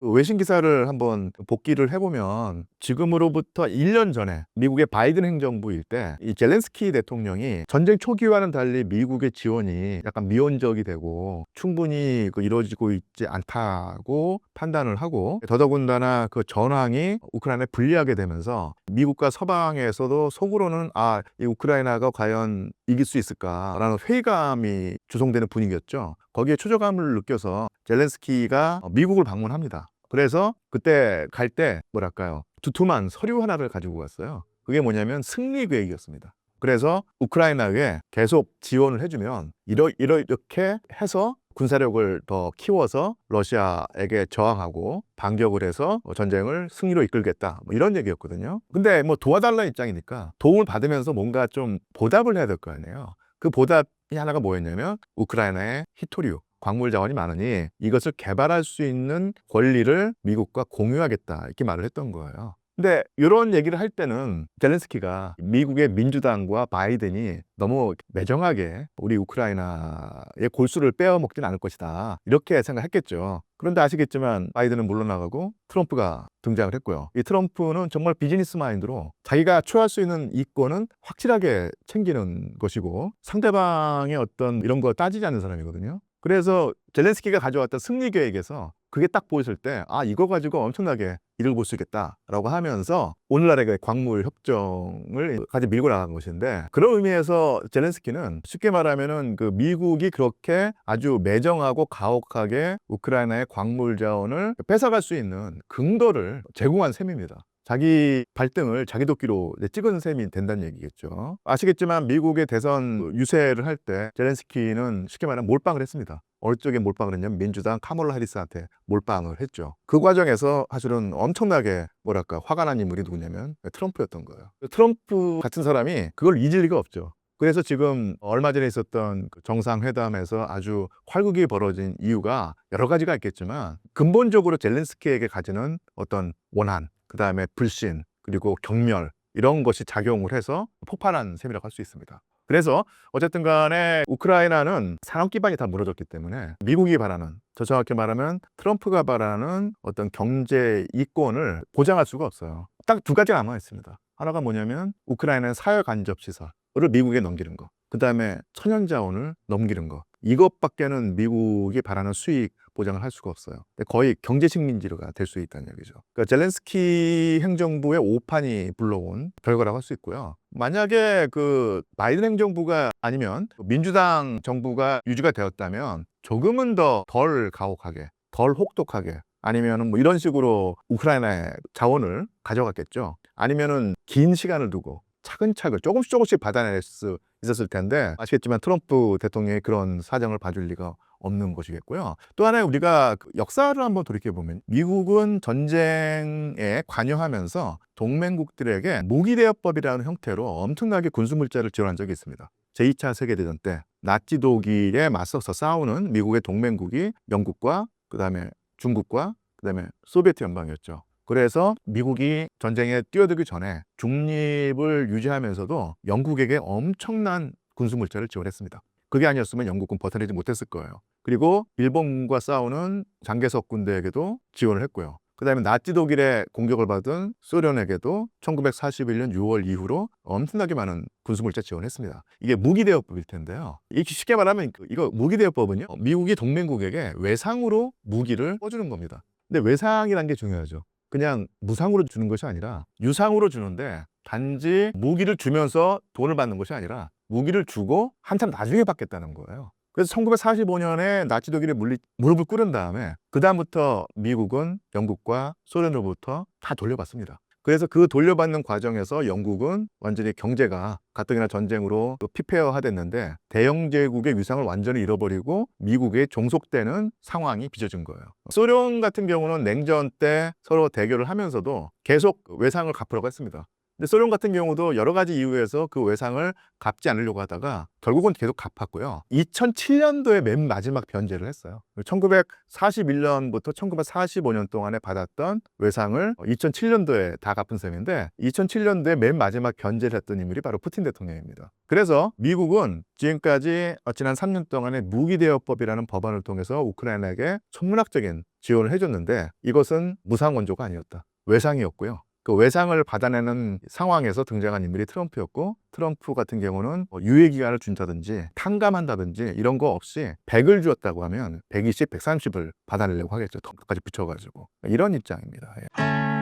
외신 기사를 한번 복기를 해보면 지금으로부터 1년 전에 미국의 바이든 행정부일 때 이 젤렌스키 대통령이 전쟁 초기와는 달리 미국의 지원이 약간 미온적이 되고 충분히 이루어지고 있지 않다고 판단을 하고, 더더군다나 그 전황이 우크라이나에 불리하게 되면서 미국과 서방에서도 속으로는 이 우크라이나가 과연 이길 수 있을까라는 회의감이 조성되는 분위기였죠. 거기에 초조감을 느껴서 젤렌스키가 미국을 방문합니다. 그래서 그때 갈 때 뭐랄까요, 두툼한 서류 하나를 가지고 갔어요. 그게 뭐냐면 승리 계획이었습니다. 그래서 우크라이나에 계속 지원을 해주면 이렇게 해서 군사력을 더 키워서 러시아에게 저항하고 반격을 해서 전쟁을 승리로 이끌겠다, 뭐 이런 얘기였거든요. 근데 뭐 도와달라는 입장이니까 도움을 받으면서 뭔가 좀 보답을 해야 될 거 아니에요. 그 보답이 하나가 뭐였냐면 우크라이나의 히토리우, 광물 자원이 많으니 이것을 개발할 수 있는 권리를 미국과 공유하겠다, 이렇게 말을 했던 거예요. 근데 이런 얘기를 할 때는 젤렌스키가 미국의 민주당과 바이든이 너무 매정하게 우리 우크라이나의 골수를 빼어먹진 않을 것이다, 이렇게 생각했겠죠. 그런데 아시겠지만 바이든은 물러나가고 트럼프가 등장을 했고요. 이 트럼프는 정말 비즈니스 마인드로 자기가 취할 수 있는 이권은 확실하게 챙기는 것이고 상대방의 어떤 이런 거 따지지 않는 사람이거든요. 그래서 젤렌스키가 가져왔던 승리 계획에서 그게 딱 보였을 때 이거 가지고 엄청나게 이득을 볼 수 있겠다라고 하면서 오늘날의 그 광물 협정을 같이 밀고 나간 것인데, 그런 의미에서 젤렌스키는 쉽게 말하면은 그 미국이 그렇게 아주 매정하고 가혹하게 우크라이나의 광물 자원을 뺏어갈 수 있는 근거를 제공한 셈입니다. 자기 발등을 자기 도끼로 찍은 셈이 된다는 얘기겠죠. 아시겠지만 미국의 대선 유세를 할 때 젤렌스키는 쉽게 말하면 몰빵을 했습니다. 어느 쪽에 몰빵을 했냐면 민주당 카멀라 해리스한테 몰빵을 했죠. 그 과정에서 사실은 엄청나게 뭐랄까 화가 난 인물이 누구냐면 트럼프였던 거예요. 트럼프 같은 사람이 그걸 잊을 리가 없죠. 그래서 지금 얼마 전에 있었던 그 정상회담에서 아주 활극이 벌어진 이유가 여러 가지가 있겠지만, 근본적으로 젤렌스키에게 가지는 어떤 원한, 그 다음에 불신, 그리고 경멸, 이런 것이 작용을 해서 폭발한 셈이라고 할 수 있습니다. 그래서 어쨌든 간에 우크라이나는 산업 기반이 다 무너졌기 때문에 미국이 바라는, 더 정확히 말하면 트럼프가 바라는 어떤 경제 이권을 보장할 수가 없어요. 딱 두 가지가 남아 있습니다. 하나가 뭐냐면 우크라이나의 사회 간접 시설을 미국에 넘기는 거, 그 다음에 천연 자원을 넘기는 거, 이것밖에는 미국이 바라는 수익 보장을 할 수가 없어요. 거의 경제 식민지가 될 수 있다는 얘기죠. 그러니까 젤렌스키 행정부의 오판이 불러온 결과라고 할 수 있고요. 만약에 그 바이든 행정부가 아니면 민주당 정부가 유지가 되었다면 조금은 더 덜 가혹하게, 덜 혹독하게, 아니면은 뭐 이런 식으로 우크라이나의 자원을 가져갔겠죠. 아니면은 긴 시간을 두고 차근차근 조금씩 받아낼 수 있었을 텐데, 아시겠지만 트럼프 대통령이 그런 사정을 봐줄 리가 없는 것이겠고요. 또 하나, 우리가 역사를 한번 돌이켜보면 미국은 전쟁에 관여하면서 동맹국들에게 무기대여법이라는 형태로 엄청나게 군수물자를 지원한 적이 있습니다. 제2차 세계대전 때 나치 독일에 맞서서 싸우는 미국의 동맹국이 영국과 그 다음에 중국과 그 다음에 소비에트 연방이었죠. 그래서 미국이 전쟁에 뛰어들기 전에 중립을 유지하면서도 영국에게 엄청난 군수물자를 지원했습니다. 그게 아니었으면 영국은 버텨내지 못했을 거예요. 그리고 일본과 싸우는 장개석 군대에게도 지원을 했고요. 그 다음에 나치 독일의 공격을 받은 소련에게도 1941년 6월 이후로 엄청나게 많은 군수물자 지원했습니다. 이게 무기대여법일 텐데요. 이렇게 쉽게 말하면 이거 무기대여법은요, 미국이 동맹국에게 외상으로 무기를 꿔주는 겁니다. 근데 외상이라는 게 중요하죠. 그냥 무상으로 주는 것이 아니라 유상으로 주는데, 단지 무기를 주면서 돈을 받는 것이 아니라 무기를 주고 한참 나중에 받겠다는 거예요. 그래서 1945년에 나치 독일이 무릎을 꿇은 다음에 그 다음부터 미국은 영국과 소련으로부터 다 돌려받습니다. 그래서 그 돌려받는 과정에서 영국은 완전히 경제가 가뜩이나 전쟁으로 피폐화가 됐는데 대영제국의 위상을 완전히 잃어버리고 미국에 종속되는 상황이 빚어진 거예요. 소련 같은 경우는 냉전 때 서로 대결을 하면서도 계속 외상을 갚으라고 했습니다. 근데 소련 같은 경우도 여러 가지 이유에서 그 외상을 갚지 않으려고 하다가 결국은 계속 갚았고요. 2007년도에 맨 마지막 변제를 했어요. 1941년부터 1945년 동안에 받았던 외상을 2007년도에 다 갚은 셈인데 2007년도에 맨 마지막 변제를 했던 인물이 바로 푸틴 대통령입니다. 그래서 미국은 지금까지 지난 3년 동안에 무기대여법이라는 법안을 통해서 우크라이나에게 천문학적인 지원을 해줬는데 이것은 무상원조가 아니었다. 외상이었고요. 그 외상을 받아내는 상황에서 등장한 인물이 트럼프였고, 트럼프 같은 경우는 유예기간을 준다든지 탕감한다든지 이런 거 없이 100을 주었다고 하면 120, 130을 받아내려고 하겠죠. 더 끝까지 붙여가지고. 이런 입장입니다. 예.